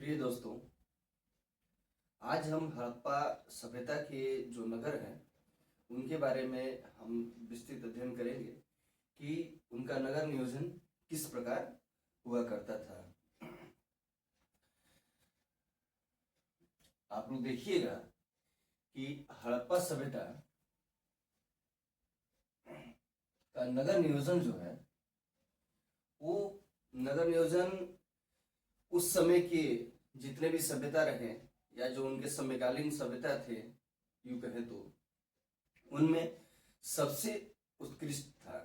प्रिय दोस्तों, आज हम हड़प्पा सभ्यता के जो नगर हैं उनके बारे में हम विस्तृत अध्ययन करेंगे कि उनका नगर नियोजन किस प्रकार हुआ करता था। आप लोग देखिएगा कि हड़प्पा सभ्यता का नगर नियोजन जो है वो नगर नियोजन उस समय के जितने भी सभ्यता रहे या जो उनके समकालीन सभ्यता थे यूं कहें तो उनमें सबसे उत्कृष्ट था।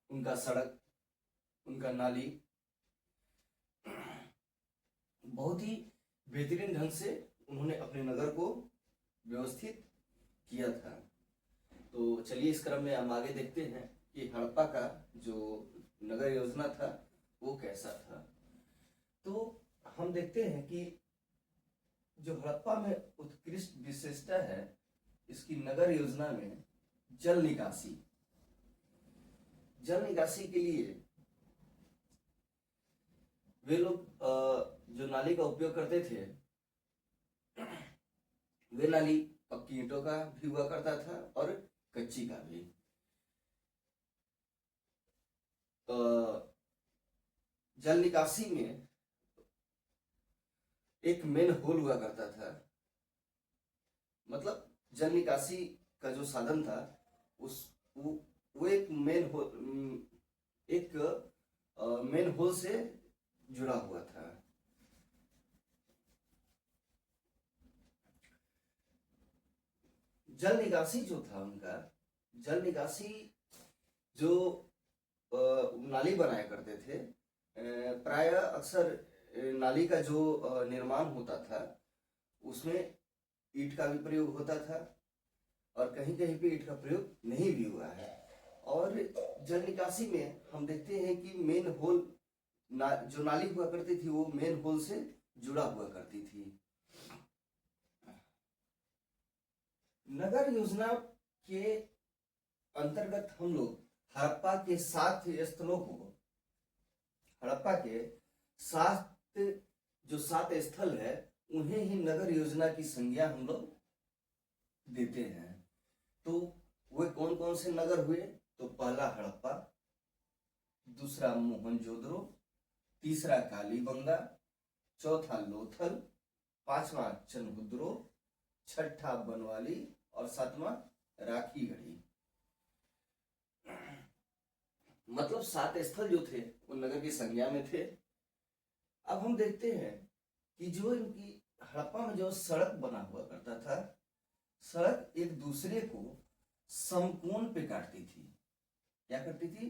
उनका सड़क, उनका नाली बहुत ही बेहतरीन ढंग से उन्होंने अपने नगर को व्यवस्थित किया था। तो चलिए इस क्रम में हम आगे देखते हैं कि हड़प्पा का जो नगर योजना था वो कैसा था। तो हम देखते हैं कि जो हड़प्पा में उत्कृष्ट विशेषता है इसकी नगर योजना में जल निकासी के लिए वे लोग जो नाली का उपयोग करते थे वे नाली पक्की ईंटों का भी हुआ करता था और कच्ची का भी। जल निकासी में एक मेन होल हुआ करता था, मतलब जल निकासी का जो साधन था वो एक मेन होल से जुड़ा हुआ था। जल निकासी जो था उनका जल निकासी जो नाली बनाया करते थे, प्राय अक्सर नाली का जो निर्माण होता था उसमें ईंट का भी प्रयोग होता था और कहीं कहीं पे ईंट का प्रयोग नहीं भी हुआ है। और जल निकासी में हम देखते हैं कि मेन होल जो नाली हुआ करती थी वो मेन होल से जुड़ा हुआ करती थी। नगर योजना के अंतर्गत हम लोग हड़प्पा के 7 स्थलों को, हड़प्पा के 7 स्थल है उन्हें ही नगर योजना की संज्ञा हम लोग देते हैं। तो वे कौन कौन से नगर हुए? तो पहला हड़प्पा, दूसरा मोहनजोदड़ो, तीसरा कालीबंगा, चौथा लोथल, पांचवा चनहुद्रो, छठा बनवाली और सातवां राखीगढ़ी। मतलब 7 स्थल जो थे वो नगर की संज्ञा में थे। अब हम देखते हैं कि जो इनकी हड़प्पा में जो सड़क बना हुआ करता था, सड़क एक दूसरे को समकोण पे काटती थी। क्या करती थी?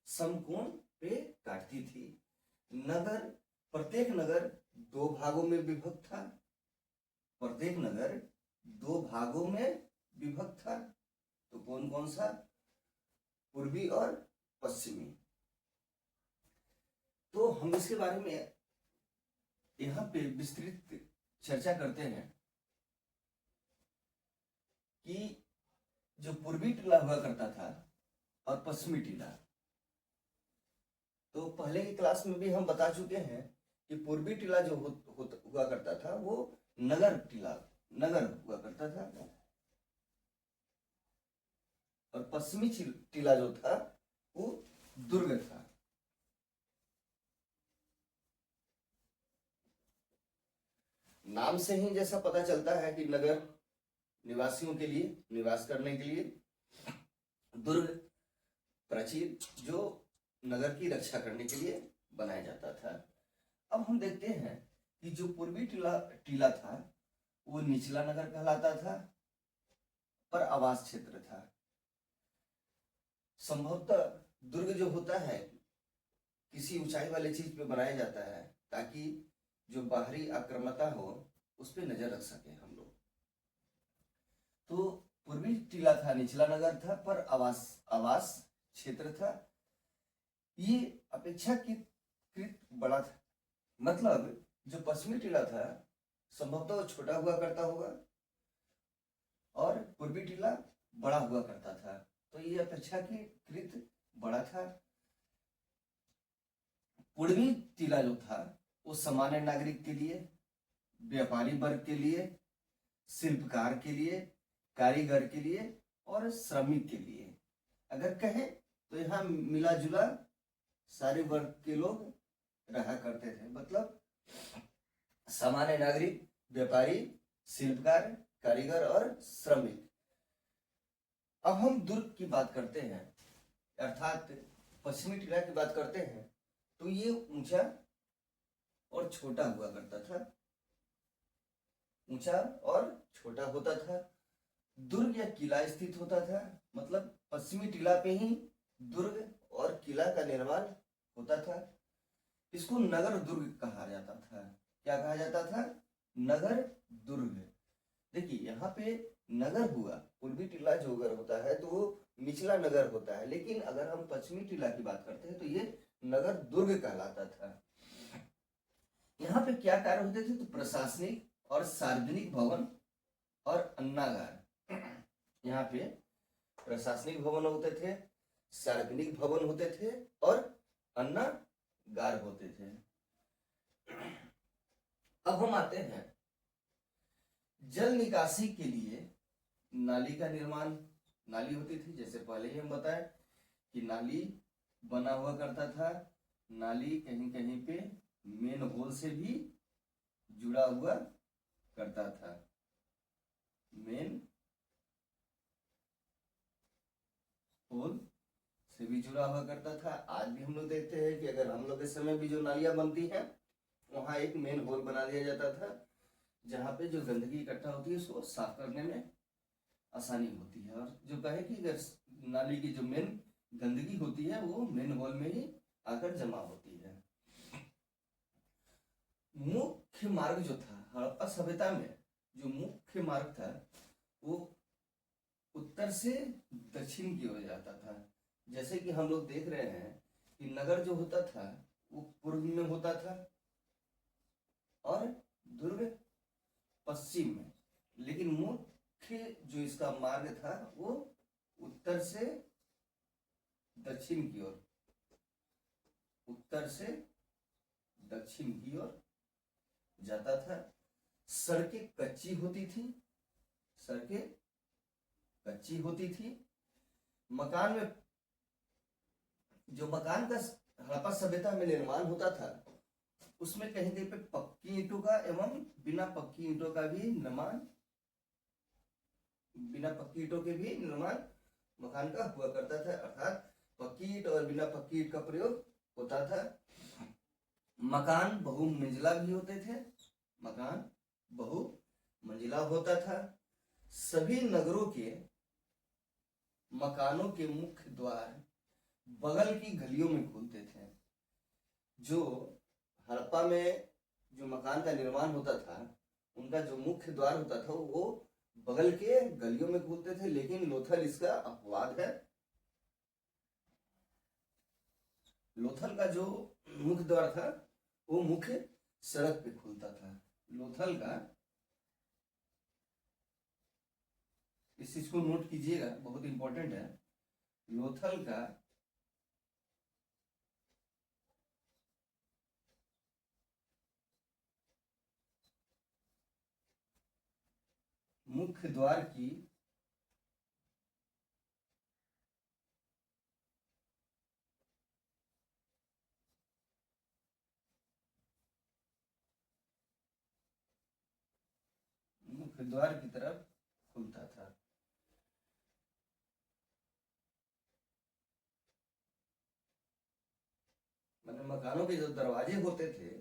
समकोण पे काटती थी। प्रत्येक नगर 2 भागों में विभक्त था। प्रत्येक नगर 2 भागों में विभक्त था। तो कौन कौन सा? पूर्वी और पश्चिमी। तो हम इसके बारे में यहाँ पे विस्तृत चर्चा करते हैं कि जो पूर्वी टीला हुआ करता था और पश्चिमी टीला, तो पहले की क्लास में भी हम बता चुके हैं कि पूर्वी टीला जो हुआ करता था वो नगर हुआ करता था और पश्चिमी टीला जो था वो दुर्ग था। नाम से ही जैसा पता चलता है कि नगर निवासियों के लिए, निवास करने के लिए, दुर्ग प्राचीर जो नगर की रक्षा करने के लिए बनाया जाता था। अब हम देखते हैं कि जो पूर्वी टीला था वो निचला नगर कहलाता था पर आवास क्षेत्र था। संभवतः दुर्ग जो होता है किसी ऊंचाई वाले चीज पे बनाया जाता है ताकि जो बाहरी आक्रामकता हो उस पर नजर रख सके हम लोग। तो पूर्वी टीला था, निचला नगर था पर आवास क्षेत्र था। ये अपेक्षाकृत बड़ा था। मतलब जो पश्चिमी टीला था संभवतः छोटा हुआ करता होगा और पूर्वी टीला बड़ा हुआ करता था। तो ये अपेक्षाकृत बड़ा था। पूर्वी टीला जो था वो सामान्य नागरिक के लिए, व्यापारी वर्ग के लिए, शिल्पकार के लिए, कारीगर के लिए और श्रमिक के लिए। अगर कहें तो यहाँ मिला जुला सारे वर्ग के लोग रहा करते थे। मतलब सामान्य नागरिक, व्यापारी, शिल्पकार, कारीगर और श्रमिक। अब हम दुर्ग की बात करते हैं, अर्थात पश्चिमी टीला की बात करते हैं, तो ये ऊंचा और छोटा हुआ करता था, ऊंचा और छोटा होता था। दुर्ग या किला स्थित होता था, मतलब पश्चिमी टीला पे ही दुर्ग और किला का निर्माण होता था। इसको नगर दुर्ग कहा जाता था। क्या कहा जाता था? नगर दुर्ग। देखिए यहाँ पे नगर हुआ, पूर्वी टीला जो अगर होता है तो वो निचला नगर होता है, लेकिन अगर हम पश्चिमी टीला की बात करते हैं तो ये नगर दुर्ग कहलाता था। यहाँ पे क्या कार्य होते थे? तो प्रशासनिक और सार्वजनिक भवन और अन्नागार। यहाँ पे प्रशासनिक भवन होते थे, सार्वजनिक भवन होते थे और अन्नागार होते थे। अब हम आते हैं जल निकासी के लिए नाली का निर्माण। नाली होती थी, जैसे पहले ही हम बताए कि नाली बना हुआ करता था। नाली कहीं कहीं पे मेन होल से भी जुड़ा हुआ करता था, मेन होल से भी जुड़ा हुआ करता था। आज भी हम लोग देखते हैं कि अगर हम लोग के समय भी जो नालियां बनती हैं वहां एक मेन होल बना दिया जाता था, जहाँ पे जो गंदगी इकट्ठा होती है उसको साफ करने में आसानी होती है। और जो कहे कि अगर नाली की जो मेन गंदगी होती है वो मेन होल में ही आकर जमा होती है। मुख्य मार्ग जो था हड़प्पा सभ्यता में, जो मुख्य मार्ग था वो उत्तर से दक्षिण की ओर जाता था। जैसे कि हम लोग देख रहे हैं कि नगर जो होता था वो पूर्व में होता था और दुर्ग पश्चिम में, लेकिन मुख्य जो इसका मार्ग था वो उत्तर से दक्षिण की ओर, उत्तर से दक्षिण की ओर जाता था। सड़कें कच्ची होती थी, सड़कें कच्ची होती थी। मकान में जो मकान का हड़प्पा सभ्यता में निर्माण होता था उसमें कहीं कहीं पे पक्की ईंटों का एवं बिना पक्की ईंटों का भी निर्माण, बिना पक्की ईंटों के भी निर्माण मकान का हुआ करता था। अर्थात पक्की ईंट और बिना पक्की ईंट का प्रयोग होता था। मकान बहुमंजिला भी होते थे, मकान बहुमंजिला होता था। सभी नगरों के मकानों के मुख्य द्वार बगल की गलियों में खुलते थे। जो हड़प्पा में जो मकान का निर्माण होता था उनका जो मुख्य द्वार होता था वो बगल के गलियों में खुलते थे, लेकिन लोथल इसका अपवाद है। लोथल का जो मुख्य द्वार था वो मुख्य सड़क पे खुलता था। लोथल का, इस चीज को नोट कीजिएगा, बहुत इंपॉर्टेंट है। लोथल का मुख्य द्वार की मुख्य द्वार की तरफ खुलता था। मतलब मकानों के जो दरवाजे होते थे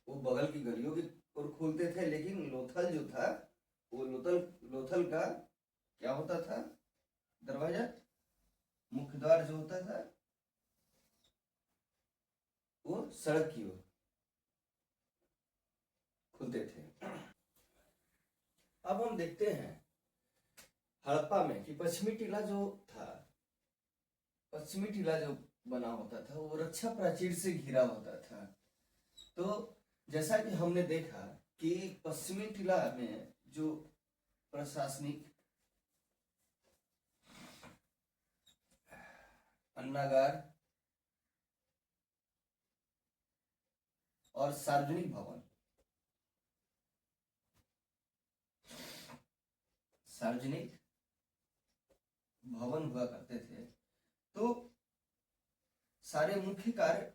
वो बगल की गलियों की ओर खुलते थे, लेकिन लोथल जो था वो लोथल का क्या होता था? दरवाजा, मुख्य द्वार जो होता था वो सड़क की ओर खुलते थे। अब हम देखते हैं हड़प्पा में कि पश्चिमी टीला जो था, पश्चिमी टीला जो बना होता था वो रक्षा प्राचीर से घिरा होता था। तो जैसा कि हमने देखा कि पश्चिमी टीला में जो प्रशासनिक, अन्नागार और सार्वजनिक भवन। सार्वजनिक भवन हुआ करते थे। तो सारे मुख्य कार्य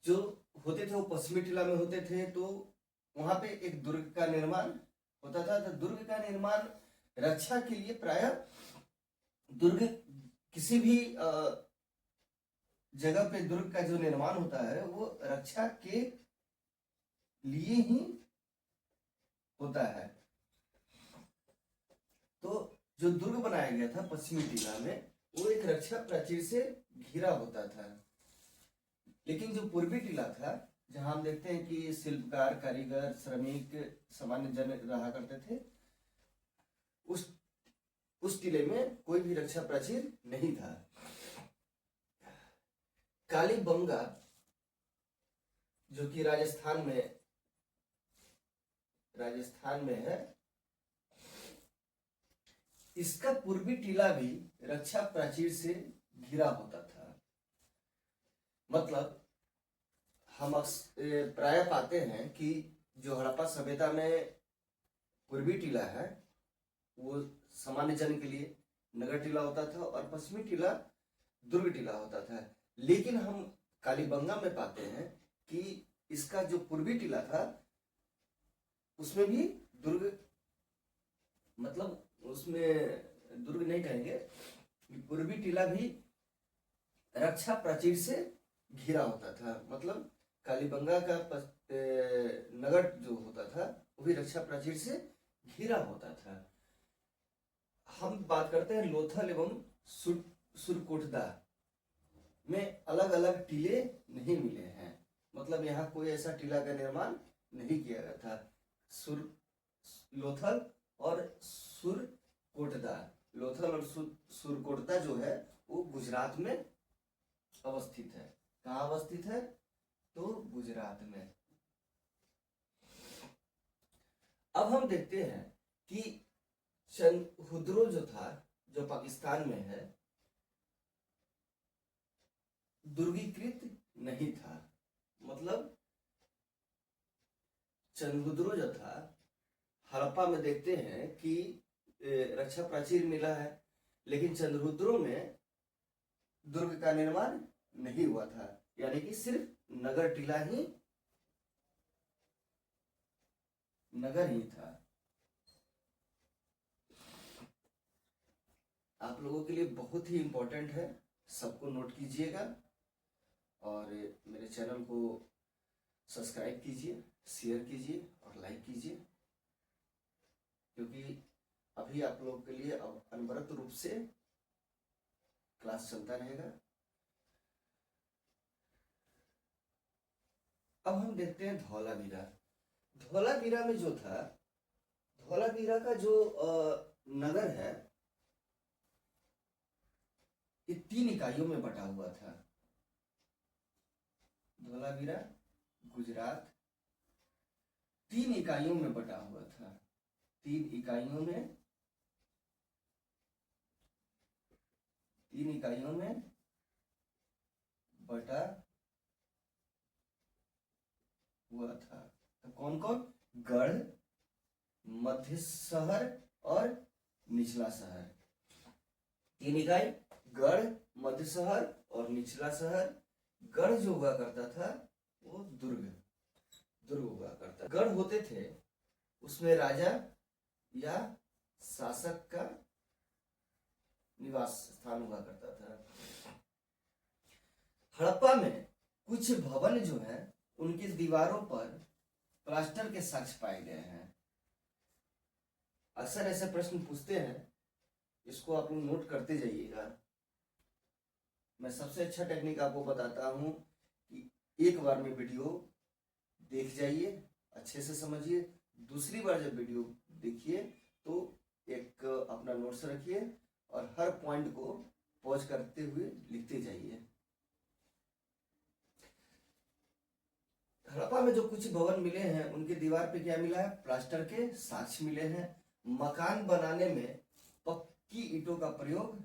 जो होते थे वो पश्चिमी टीला में होते थे। तो वहां पे एक दुर्ग का निर्माण होता था। तो दुर्ग का निर्माण रक्षा के लिए प्रायः दुर्ग किसी भी जगह पे दुर्ग का जो निर्माण होता है वो रक्षा के लिए ही होता है। तो जो दुर्ग बनाया गया था पश्चिमी टीला में वो एक रक्षा प्राचीर से घिरा होता था। लेकिन जो पूर्वी टीला था जहां हम देखते हैं कि शिल्पकार, कारीगर, श्रमिक, सामान्य जन रहा करते थे, उस टीले में कोई भी रक्षा प्राचीर नहीं था। कालीबंगा जो कि राजस्थान में है, इसका पूर्वी टीला भी रक्षा प्राचीर से घिरा होता था। मतलब हम प्राय पाते हैं कि जो हड़प्पा सभ्यता में पूर्वी टीला है वो सामान्य जन के लिए नगर टीला होता था और पश्चिमी टीला दुर्ग टीला होता था। लेकिन हम कालीबंगा में पाते हैं कि इसका जो पूर्वी टीला था उसमें भी दुर्ग, मतलब उसमें दुर्ग नहीं कहेंगे, पूर्वी टीला भी रक्षा प्राचीर से घिरा होता था। मतलब कालीबंगा का नगर जो होता था वो भी रक्षा प्राचीर से घिरा होता था। हम बात करते हैं लोथल एवं सुरकोटदा में अलग अलग टीले नहीं मिले हैं। मतलब यहाँ कोई ऐसा टीला का निर्माण नहीं किया गया था। लोथल और सुरकोटदा, लोथल और सुरकोटदा जो है वो गुजरात में अवस्थित है। कहाँ अवस्थित है? तो गुजरात में। अब हम देखते हैं कि चंदहुद्रो जो था, जो पाकिस्तान में है, दुर्गीकृत नहीं था। मतलब चंदहुद्रो जो था, हड़प्पा में देखते हैं कि रक्षा प्राचीर मिला है, लेकिन चंदहुद्रो में दुर्ग का निर्माण नहीं हुआ था। यानी कि सिर्फ नगर टीला ही नगर ही था। आप लोगों के लिए बहुत ही इंपॉर्टेंट है, सबको नोट कीजिएगा और मेरे चैनल को सब्सक्राइब कीजिए, शेयर कीजिए और लाइक कीजिए, क्योंकि अभी आप लोगों के लिए अब अनवरत रूप से क्लास चलता रहेगा। अब हम देखते हैं धौलावीरा। धौलावीरा में जो था, धौलावीरा का जो नगर है ये 3 इकाइयों में बटा हुआ था। धौलावीरा गुजरात 3 इकाइयों में बटा हुआ था। 3 इकाइयों में बटा हुआ था। तो कौन कौन? गढ़, मध्य शहर और निचला शहर। 3 इकाई, गढ़, मध्य शहर और निचला शहर। गढ़ जो हुआ करता था वो दुर्ग हुआ करता। गढ़ होते थे उसमें राजा या शासक का निवास स्थान हुआ करता था। हड़प्पा में कुछ भवन जो है उनकी दीवारों पर प्लास्टर के साक्ष्य पाए गए हैं। अक्सर ऐसे प्रश्न पूछते हैं, इसको आप लोग नोट करते जाइएगा। मैं सबसे अच्छा टेक्निक आपको बताता हूं कि एक बार में वीडियो देख जाइए, अच्छे से समझिए, दूसरी बार जब वीडियो देखिए तो एक अपना नोट्स रखिए और हर पॉइंट को पॉज करते हुए लिखते जाइए। हड़प्पा में जो कुछ भवन मिले हैं उनके दीवार पे क्या मिला है? प्लास्टर के साक्ष्य मिले हैं। मकान बनाने में पक्की ईंटों का प्रयोग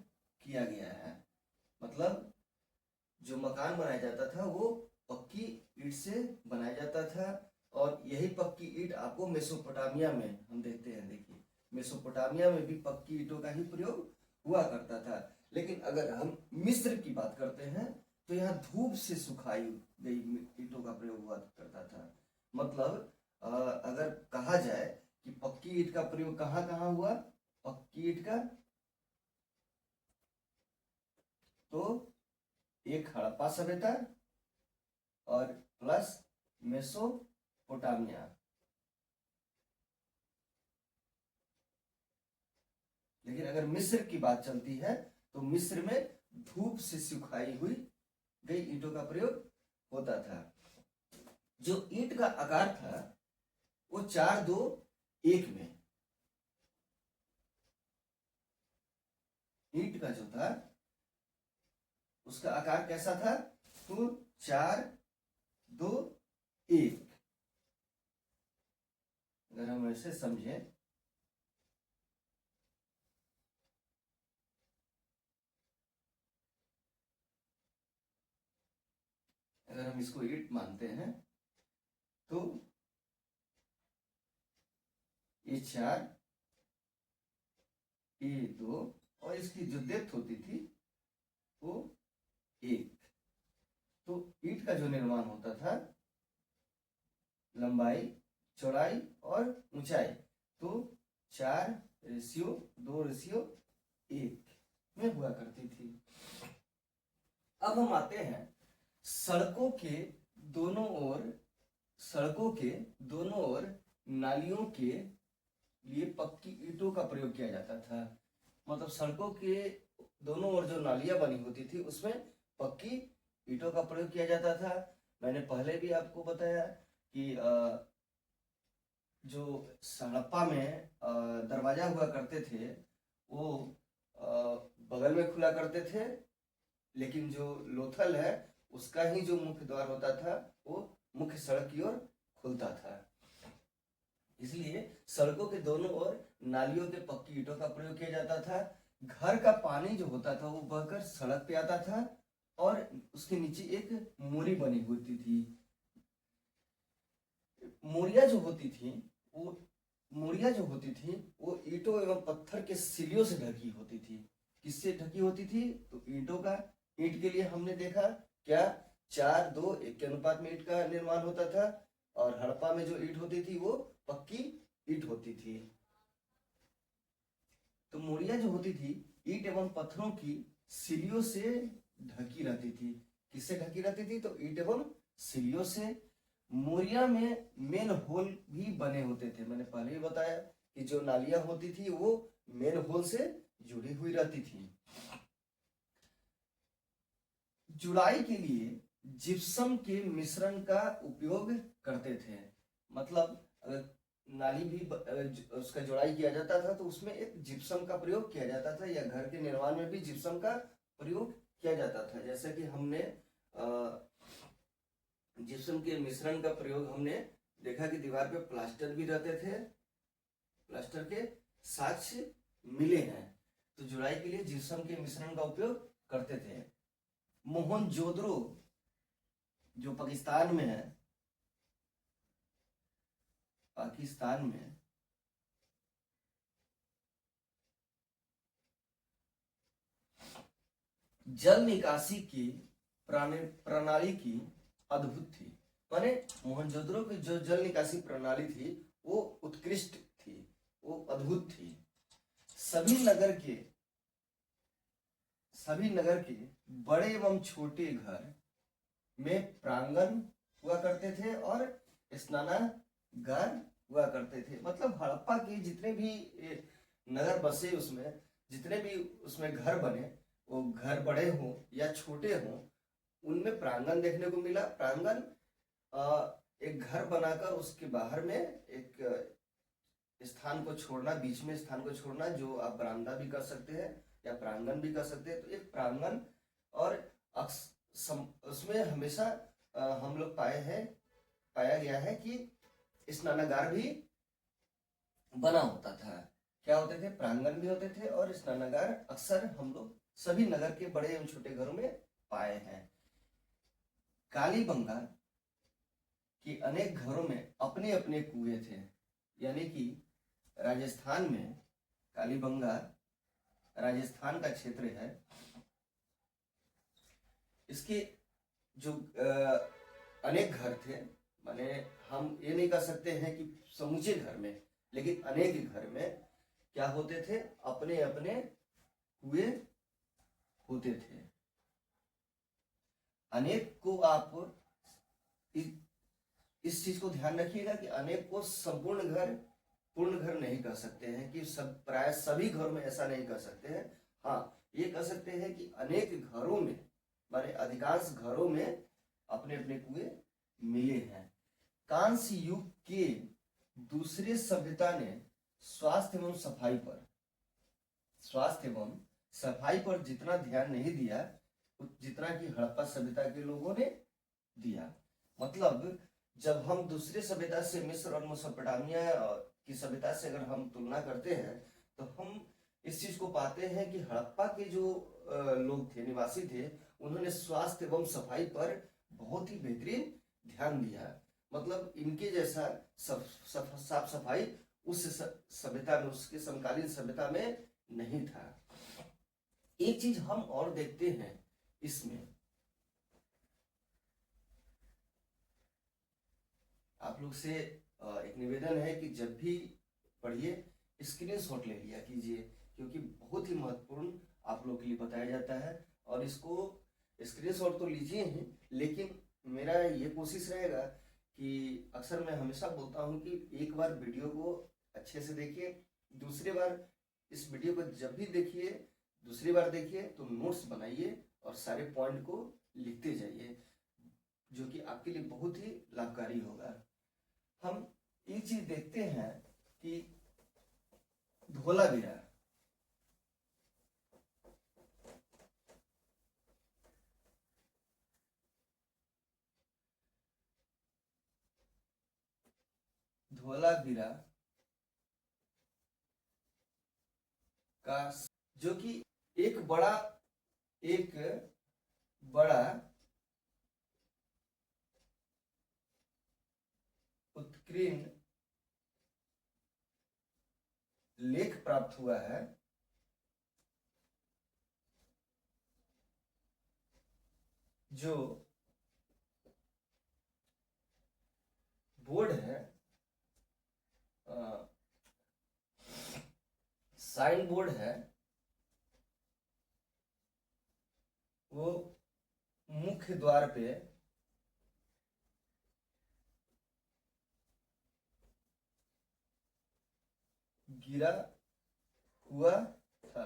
किया गया है। मतलब जो मकान बनाया जाता था वो पक्की ईंट से बनाया जाता था। और यही पक्की ईंट आपको मेसोपोटामिया में हम देखते हैं। देखिए, मेसोपोटामिया में भी पक्की ईंटों का ही प्रयोग हुआ करता था। लेकिन अगर हम मिस्र की बात करते हैं तो यहाँ धूप से सुखाई गई ईंटों का प्रयोग हुआ करता था। मतलब अगर कहा जाए कि पक्की ईंट का प्रयोग कहाँ कहाँ हुआ, पक्की ईंट का, तो एक हड़प्पा सभ्यता और प्लस मेसोपोटामिया। लेकिन अगर मिस्र की बात चलती है तो मिस्र में धूप से सुखाई हुई गई ईंटों का प्रयोग होता था। जो ईंट का आकार था वो 4-2-1 में, ईंट का जो था उसका आकार कैसा था, तो 4-2-1। अगर हम ऐसे समझें, अगर हम इसको ईंट मानते हैं तो ये 4, ये 2 और इसकी जो डेप्थ होती थी वो 1। तो ईंट का जो निर्माण होता था, लंबाई, चौड़ाई और ऊंचाई, तो 4:2:1 में हुआ करती थी। अब हम आते हैं सड़कों के दोनों ओर नालियों के लिए पक्की ईंटों का प्रयोग किया जाता था। मतलब सड़कों के दोनों ओर जो नालियां बनी होती थी उसमें पक्की ईंटों का प्रयोग किया जाता था। मैंने पहले भी आपको बताया कि जो हड़प्पा में दरवाजा हुआ करते थे वो बगल में खुला करते थे, लेकिन जो लोथल है उसका ही जो मुख्य द्वार होता था वो मुख्य सड़क की ओर खुलता था। इसलिए सड़कों के दोनों ओर नालियों के पक्की ईंटों का प्रयोग किया जाता था। घर का पानी जो होता था वो बहकर सड़क पे आता था और उसके नीचे एक मोरी बनी होती थी। मोरिया जो होती थी वो ईंटों एवं पत्थर के सिलियों से ढकी होती थी। किससे ढकी होती थी, तो ईंटों का। ईंट के लिए हमने देखा क्या 4:2:1 के अनुपात में ईंट का निर्माण होता था। और हड़प्पा में जो ईंट होती थी वो पक्की ईंट होती थी। तो मोरिया जो होती थी ईंट एवं पत्थरों की सिलियों से ढकी रहती थी। किससे ढकी रहती थी, तो ईंट एवं सिलियों से। मोरिया में मेन होल भी बने होते थे। मैंने पहले ही बताया कि जो नालियां होती थी वो मेन होल से जुड़ी हुई रहती थी। जुड़ाई के लिए जिप्सम के मिश्रण का उपयोग करते थे। मतलब अगर नाली भी उसका जुड़ाई किया जाता था तो उसमें एक जिप्सम का प्रयोग किया जाता था, या घर के निर्माण में भी जिप्सम का प्रयोग किया जाता था। जैसे कि हमने जिप्सम के मिश्रण का प्रयोग हमने देखा कि दीवार पे प्लास्टर भी रहते थे, प्लास्टर के साक्ष्य मिले हैं। तो जुड़ाई के लिए जिप्सम के मिश्रण का उपयोग करते थे। मोहनजोदड़ो जो पाकिस्तान में है, पाकिस्तान में जल निकासी की प्रणाली की अद्भुत थी। माने मोहनजोदड़ो की जो जल निकासी प्रणाली थी वो उत्कृष्ट थी, वो अद्भुत थी। सभी नगर के बड़े एवं छोटे घर में प्रांगण हुआ करते थे और स्नानागार हुआ करते थे। मतलब हड़प्पा के जितने भी नगर बसे, उसमें जितने भी उसमें घर बने, वो घर बड़े हों या छोटे हों, उनमें प्रांगण देखने को मिला। प्रांगण एक घर बनाकर उसके बाहर में एक स्थान को छोड़ना, बीच में स्थान को छोड़ना, जो आप बरामदा भी कर सकते हैं या प्रांगण भी कर सकते हैं। तो एक प्रांगण, और उसमें हमेशा हम लोग पाया गया है कि स्नानागार भी बना होता था। क्या होते थे, प्रांगण भी होते थे और स्नानागार अक्सर हम लोग सभी नगर के बड़े एवं छोटे घरों में पाए हैं। कालीबंगा के अनेक घरों में अपने अपने कुएं थे। यानी कि राजस्थान में, कालीबंगा राजस्थान का क्षेत्र है, इसके जो अनेक घर थे, माने हम ये नहीं कह सकते हैं कि समूचे घर में, लेकिन अनेक घर में क्या होते थे, अपने अपने कुएं होते थे। अनेक को आप इस चीज को ध्यान रखिएगा कि अनेक को संपूर्ण घर, पूर्ण घर नहीं कह सकते हैं, कि सब प्राय सभी घरों में ऐसा नहीं कह सकते हैं। हाँ, ये कह सकते हैं कि अनेक घरों में, माने अधिकांश घरों में अपने अपने कुएं मिले हैं। कांस्य युग के दूसरे सभ्यता ने स्वास्थ्य एवं सफाई पर जितना ध्यान नहीं दिया जितना कि हड़प्पा सभ्यता के लोगों ने दिया। मतलब जब हम दूसरे सभ्यता से, मिस्र और मेसोपोटामिया की सभ्यता से अगर हम तुलना करते हैं, तो हम इस चीज को पाते हैं कि हड़प्पा के जो लोग थे, निवासी थे, उन्होंने स्वास्थ्य एवं सफाई पर बहुत ही बेहतरीन ध्यान दिया। मतलब इनके जैसा साफ सफाई उस सभ्यता में, उसके समकालीन सभ्यता में नहीं था। एक चीज हम और देखते हैं इसमें, आप लोग से एक निवेदन है कि जब भी पढ़िए स्क्रीनशॉट ले लिया कीजिए, क्योंकि बहुत ही महत्वपूर्ण आप लोग के लिए बताया जाता है। और इसको स्क्रीनशॉट तो लीजिए ही, लेकिन मेरा ये कोशिश रहेगा कि अक्सर मैं हमेशा बोलता हूँ कि एक बार वीडियो को अच्छे से देखिए, दूसरी बार इस वीडियो को जब भी देखिए, दूसरी बार देखिए तो नोट्स बनाइए और सारे पॉइंट को लिखते जाइए, जो कि आपके लिए बहुत ही लाभकारी होगा। हम एक चीज देखते हैं कि धोलावीरा, धोलावीरा का जो कि एक बड़ा उत्कीर्ण लेख प्राप्त हुआ है, जो बोर्ड है, साइन बोर्ड है, वो मुख्य द्वार पे गिरा हुआ था।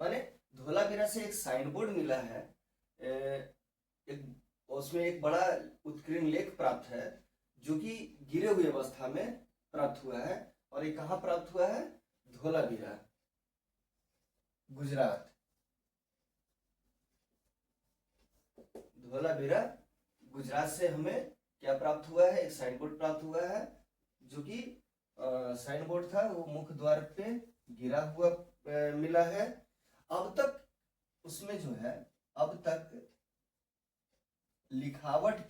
माने धोलावीरा से एक साइन बोर्ड मिला है, उसमें एक बड़ा उत्कीर्ण लेख प्राप्त है, जो कि गिरे हुए अवस्था में प्राप्त हुआ है। और ये कहाँ प्राप्त हुआ है? धोलावीरा, गुजरात। धोलावीरा गुजरात से हमें क्या प्राप्त हुआ है? एक साइन बोर्ड प्राप्त हुआ है, जो कि साइन बोर्ड था, वो मुख्य द्वार पे गिरा हुआ मिला है। अब तक उसमें जो है, अब तक लिखावट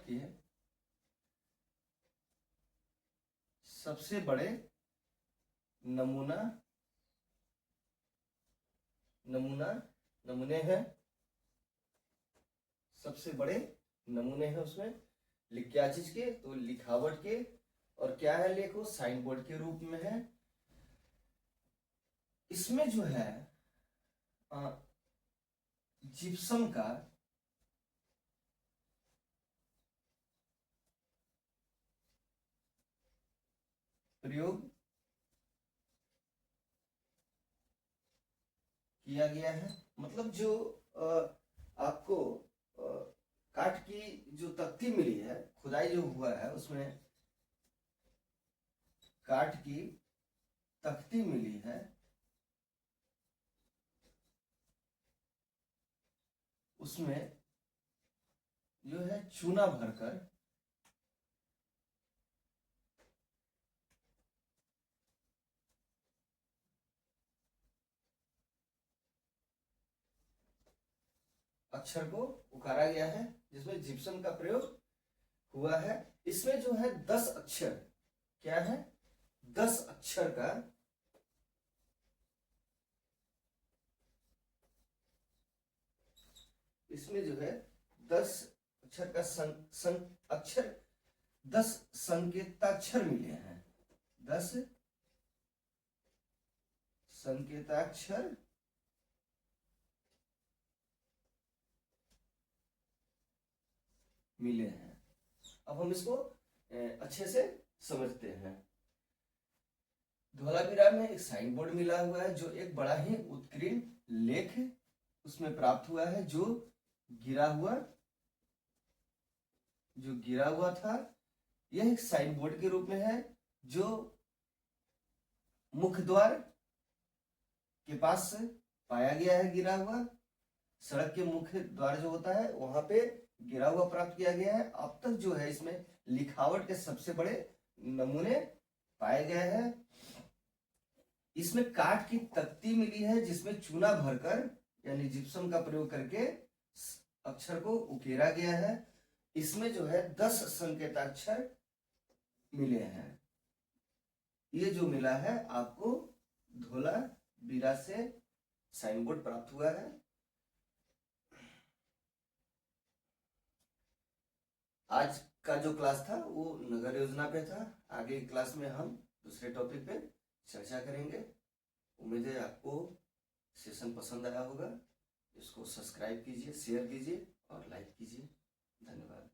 के सबसे बड़े नमूने हैं, सबसे बड़े नमूने हैं उसमें। क्या चीज के? तो लिखावट के। और क्या है लेख? वो साइन बोर्ड के रूप में है। इसमें जो है जिप्सम का प्रयोग किया गया है। मतलब जो आपको काठ की जो तख्ती मिली है, खुदाई जो हुआ है, उसमें काठ की तख्ती मिली है, उसमें जो है चूना भरकर अक्षर को उकारा गया है, जिसमें जिप्सम का प्रयोग हुआ है। इसमें जो है 10 अक्षर, क्या है, 10 अक्षर का इसमें जो है 10 अक्षर का अक्षर 10 संकेताक्षर मिले हैं। 10 संकेताक्षर मिले हैं। अब हम इसको अच्छे से समझते हैं। धौलावीरा में एक साइन बोर्ड मिला हुआ है, जो एक बड़ा ही उत्कीर्ण लेख उसमें प्राप्त हुआ है, जो गिरा हुआ था। यह एक साइन बोर्ड के रूप में है, जो मुख्य द्वार के पास पाया गया है गिरा हुआ। सड़क के मुख्य द्वार जो होता है वहां पे गिरा हुआ प्राप्त किया गया है। अब तक जो है इसमें लिखावट के सबसे बड़े नमूने पाए गए हैं। इसमें काठ की तख्ती मिली है, जिसमें चूना भरकर यानी जिप्सम का प्रयोग करके अक्षर को उकेरा गया है। इसमें जो है 10 संकेताक्षर मिले हैं। ये जो मिला है आपको धौलावीरा से साइन बोर्ड प्राप्त हुआ है। आज का जो क्लास था वो नगर योजना पे था। आगे की क्लास में हम दूसरे टॉपिक पे चर्चा करेंगे। उम्मीद है आपको सेशन पसंद आया होगा। इसको सब्सक्राइब कीजिए, शेयर कीजिए और लाइक कीजिए। धन्यवाद।